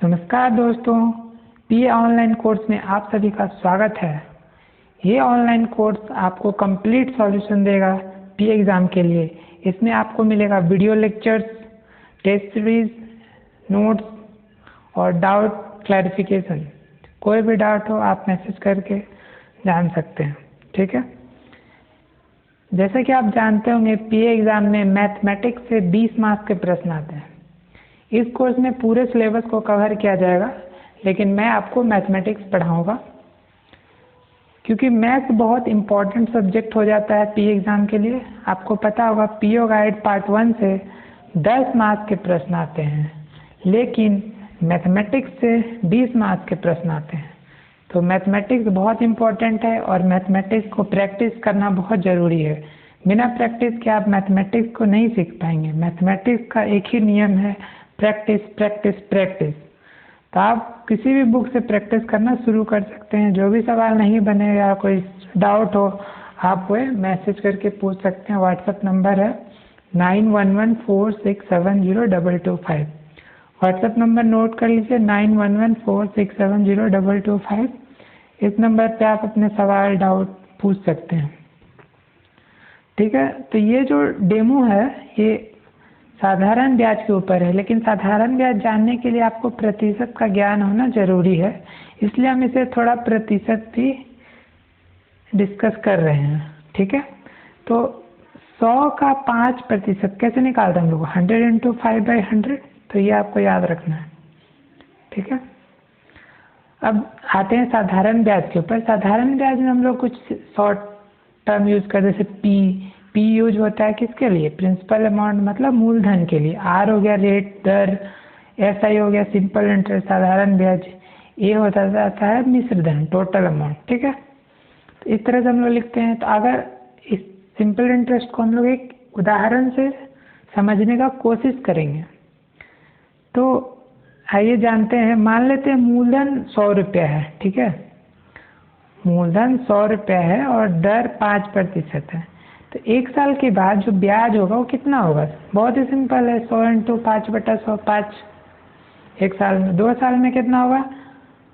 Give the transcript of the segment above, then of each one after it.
नमस्कार दोस्तों, पीए online course में आप सभी का स्वागत है। ये ऑनलाइन कोर्स आपको कंप्लीट सॉल्यूशन देगा पीए एग्ज़ाम के लिए। इसमें आपको मिलेगा video lectures, test series, notes और डाउट क्लैरिफिकेशन। कोई भी डाउट हो आप मैसेज करके जान सकते हैं, ठीक है। जैसा कि आप जानते होंगे, पीए एग्ज़ाम में मैथमेटिक्स से 20 मार्क्स के प्रश्न आते हैं। इस कोर्स में पूरे सिलेबस को कवर किया जाएगा, लेकिन मैं आपको मैथमेटिक्स पढ़ाऊँगा क्योंकि मैथ्स बहुत इम्पॉर्टेंट सब्जेक्ट हो जाता है पीए एग्ज़ाम के लिए। आपको पता होगा पीओ गाइड पार्ट 1 से 10 मार्क्स के प्रश्न आते हैं, लेकिन मैथमेटिक्स से 20 मार्क्स के प्रश्न आते हैं। तो मैथमेटिक्स बहुत इम्पॉर्टेंट है और मैथमेटिक्स को प्रैक्टिस करना बहुत ज़रूरी है। बिना प्रैक्टिस के आप मैथमेटिक्स को नहीं सीख पाएंगे। मैथमेटिक्स का एक ही नियम है, प्रैक्टिस प्रैक्टिस प्रैक्टिस। तो आप किसी भी बुक से प्रैक्टिस करना शुरू कर सकते हैं। जो भी सवाल नहीं बनेगा, कोई डाउट हो, आप वो मैसेज करके पूछ सकते हैं। व्हाट्सएप नंबर है 9114670225। व्हाट्सएप नंबर नोट कर लीजिए, 9114670225। इस नंबर पे आप अपने सवाल डाउट पूछ सकते हैं, ठीक है। तो ये जो डेमो है ये साधारण ब्याज के ऊपर है, लेकिन साधारण ब्याज जानने के लिए आपको प्रतिशत का ज्ञान होना ज़रूरी है, इसलिए हम इसे थोड़ा प्रतिशत भी डिस्कस कर रहे हैं, ठीक है। तो 100 का 5% कैसे निकालते हैं हम लोग? 100 × 5/100। तो ये आपको याद रखना है, ठीक है। अब आते हैं साधारण ब्याज के ऊपर। साधारण ब्याज में हम लोग कुछ शॉर्ट टर्म यूज़ करते हैं, जैसे पी यूज होता है किसके लिए? प्रिंसिपल अमाउंट, मतलब मूलधन के लिए। आर हो गया रेट, दर। एस आई हो गया सिंपल इंटरेस्ट, साधारण ब्याज। ए होता जाता है मिश्र धन, टोटल अमाउंट, ठीक है। तो इस तरह से हम लोग लिखते हैं। तो अगर इस सिंपल इंटरेस्ट को हम लोग एक उदाहरण से समझने का कोशिश करेंगे, तो आइए जानते हैं। मान लेते हैं मूलधन 100 रुपया है, ठीक है। मूलधन 100 रुपया है और दर 5% है। तो एक साल के बाद जो ब्याज होगा वो कितना होगा? बहुत ही सिंपल है, 100 × 5/100, 5 एक साल में। 2 साल में कितना होगा?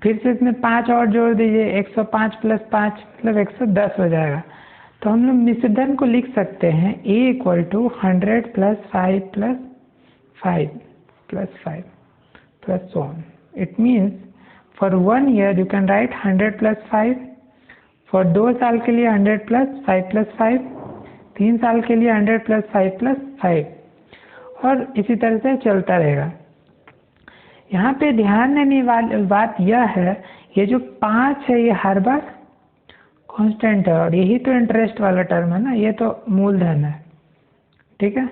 फिर से इसमें 5 और जोड़ दीजिए, 105 + 5 मतलब 110 हो जाएगा। तो हम लोग मिश्रधन को लिख सकते हैं A = 100 + 5 + 5 + 5 + so on. It means for 1 year you can write 100 + 5, for 2 साल के लिए 100 + 5 + 5, 3 साल के लिए 100 + 5 + 5, और इसी तरह से चलता रहेगा। यहाँ पे ध्यान देने वाली बात यह है, ये जो 5 है ये हर बार कांस्टेंट है, और यही तो इंटरेस्ट वाला टर्म है ना, ये तो मूलधन है, ठीक है।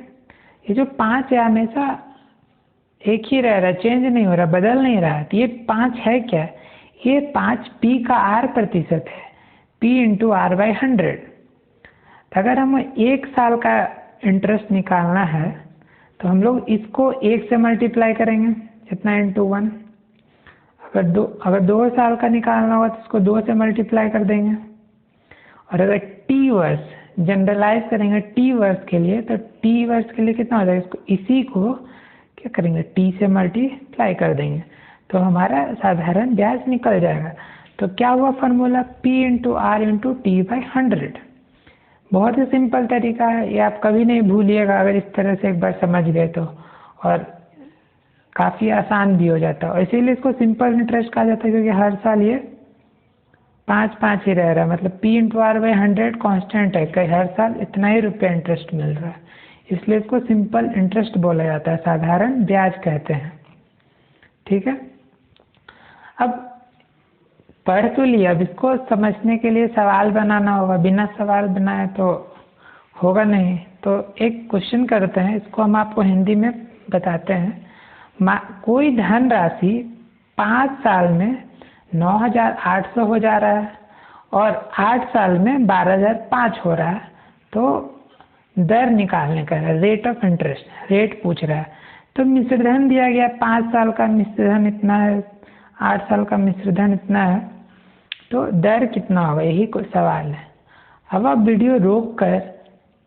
ये जो 5 है हमेशा एक ही रह रहा है, चेंज नहीं हो रहा, बदल नहीं रहा है। तो ये 5 है क्या? ये 5 P का R% है, P × R/100। अगर हमें 1 साल का इंटरेस्ट निकालना है तो हम लोग इसको 1 से मल्टीप्लाई करेंगे, इतना × 1। अगर 2 साल का निकालना होगा तो इसको 2 से मल्टीप्लाई कर देंगे। और अगर T वर्ष जनरलाइज करेंगे T वर्ष के लिए, तो T वर्ष के लिए कितना हो जाएगा? इसको इसी को क्या करेंगे? T से मल्टीप्लाई कर देंगे, तो हमारा साधारण ब्याज निकल जाएगा। तो क्या हुआ फॉर्मूला? P × R × T/100। बहुत ही सिंपल तरीका है, ये आप कभी नहीं भूलिएगा अगर इस तरह से एक बार समझ गए तो, और काफ़ी आसान भी हो जाता है। और इसीलिए इसको सिंपल इंटरेस्ट कहा जाता है, क्योंकि हर साल ये 5 ही रह रहा है। मतलब P × R/100 कांस्टेंट है, कहीं हर साल इतना ही रुपया इंटरेस्ट मिल रहा है, इसलिए इसको सिंपल इंटरेस्ट बोला जाता है, साधारण ब्याज कहते हैं, ठीक है। अब पढ़ तो लिया, अब इसको समझने के लिए सवाल बनाना होगा। बिना सवाल बनाए तो होगा नहीं। तो एक क्वेश्चन करते हैं, इसको हम आपको हिंदी में बताते हैं। कोई धनराशि 5 साल में 9,800 हो जा रहा है और 8 साल में 12,005 हो रहा है। तो दर निकालने का है, रेट ऑफ इंटरेस्ट, रेट पूछ रहा है। तो मिश्रधन दिया गया, 5 साल का मिश्रधन इतना है, 8 साल का मिश्रधन इतना है, तो दर कितना होगा, यही कोई सवाल है। अब आप वीडियो रोक कर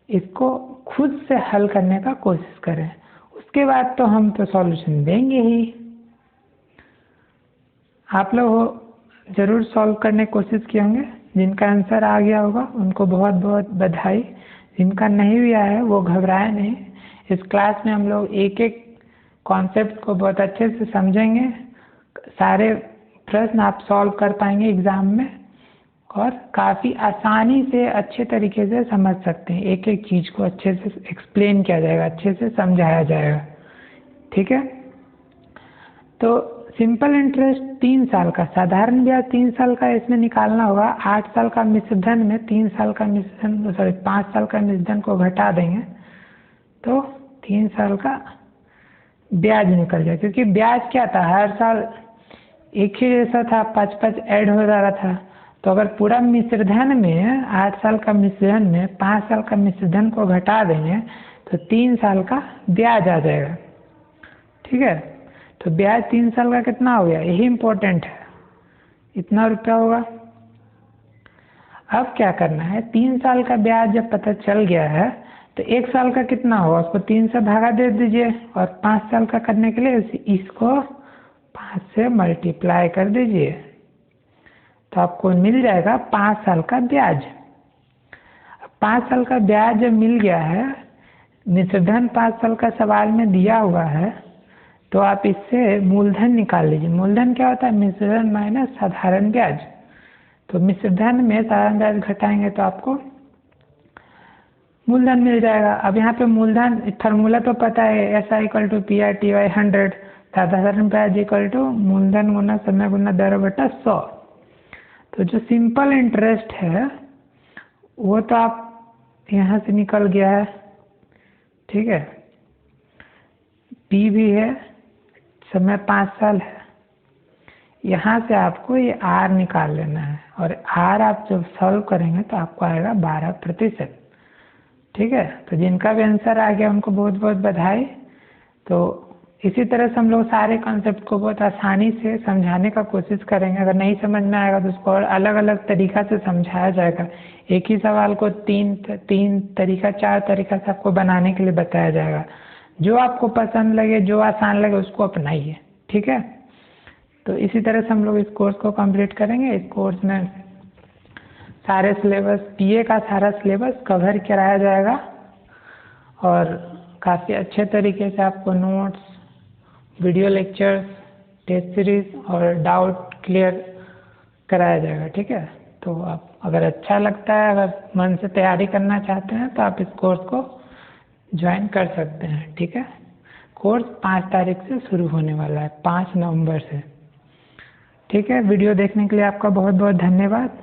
इसको खुद से हल करने का कोशिश करें, उसके बाद तो हम तो सॉल्यूशन देंगे ही। आप लोग ज़रूर सॉल्व करने की कोशिश किए होंगे। जिनका आंसर आ गया होगा उनको बहुत बहुत बधाई। जिनका नहीं भी आया है वो घबराए नहीं। इस क्लास में हम लोग एक एक कॉन्सेप्ट को बहुत अच्छे से समझेंगे। सारे प्रश्न आप सॉल्व कर पाएंगे एग्ज़ाम में और काफ़ी आसानी से अच्छे तरीके से समझ सकते हैं। एक एक चीज़ को अच्छे से एक्सप्लेन किया जाएगा, अच्छे से समझाया जाएगा। ठीक है, तो सिंपल इंटरेस्ट 3 साल का, साधारण ब्याज 3 साल का इसमें निकालना होगा। 8 साल का मिश्रधन में 3 साल का मिश्रधन, सॉरी 5 साल का मिश्रधन को घटा देंगे तो 3 साल का ब्याज निकल जाए। क्योंकि ब्याज क्या था, हर साल एक ही जैसा था, 5-5 ऐड हो रहा था। तो अगर पूरा मिश्रधन में 8 साल का मिश्रधन में 5 साल का मिश्रधन को घटा देंगे तो 3 साल का ब्याज आ जाएगा। ठीक है, तो ब्याज 3 साल का कितना हो गया, यही इम्पोर्टेंट है, इतना रुपया होगा। अब क्या करना है, 3 साल का ब्याज जब पता चल गया है तो 1 साल का कितना होगा उसको 3 से भागा दे दीजिए और 5 साल का करने के लिए इसको 5 से मल्टीप्लाई कर दीजिए तो आपको मिल जाएगा 5 साल का ब्याज। 5 साल का ब्याज जब मिल गया है, मिश्रधन 5 साल का सवाल में दिया हुआ है, तो आप इससे मूलधन निकाल लीजिए। मूलधन क्या होता है, मिश्रधन माइनस साधारण ब्याज। तो मिश्रधन में साधारण ब्याज घटाएंगे तो आपको मूलधन मिल जाएगा। अब यहाँ पे मूलधन फार्मूला तो पता है, SI = PRTY 100, साधारण ब्याज = मूलधन गुना समय गुना दर बटा 100। तो जो सिंपल इंटरेस्ट है वो तो आप यहाँ से निकल गया है। ठीक है, P भी है, समय 5 साल है। यहाँ से आपको ये R निकाल लेना है और R आप जब सॉल्व करेंगे तो आपको आएगा 12%। ठीक है, तो जिनका भी आंसर आ गया उनको बहुत बहुत बधाई। तो इसी तरह से हम लोग सारे कॉन्सेप्ट को बहुत आसानी से समझाने का कोशिश करेंगे। अगर नहीं समझ में आएगा तो उसको और अलग अलग तरीक़ा से समझाया जाएगा। एक ही सवाल को तीन तरीका 4 तरीक़ा से आपको बनाने के लिए बताया जाएगा। जो आपको पसंद लगे, जो आसान लगे उसको अपनाइए। ठीक है, तो इसी तरह से हम लोग इस कोर्स को कंप्लीट करेंगे। इस कोर्स में सारे सिलेबस, PA का सारा सिलेबस कवर कराया जाएगा और काफ़ी अच्छे तरीके से आपको notes, video lectures, test series और डाउट क्लियर कराया जाएगा। ठीक है, तो आप अगर अच्छा लगता है, अगर मन से तैयारी करना चाहते हैं तो आप इस कोर्स को ज्वाइन कर सकते हैं। ठीक है, कोर्स 5 तारीख से शुरू होने वाला है, 5 नवंबर से। ठीक है, वीडियो देखने के लिए आपका बहुत बहुत धन्यवाद।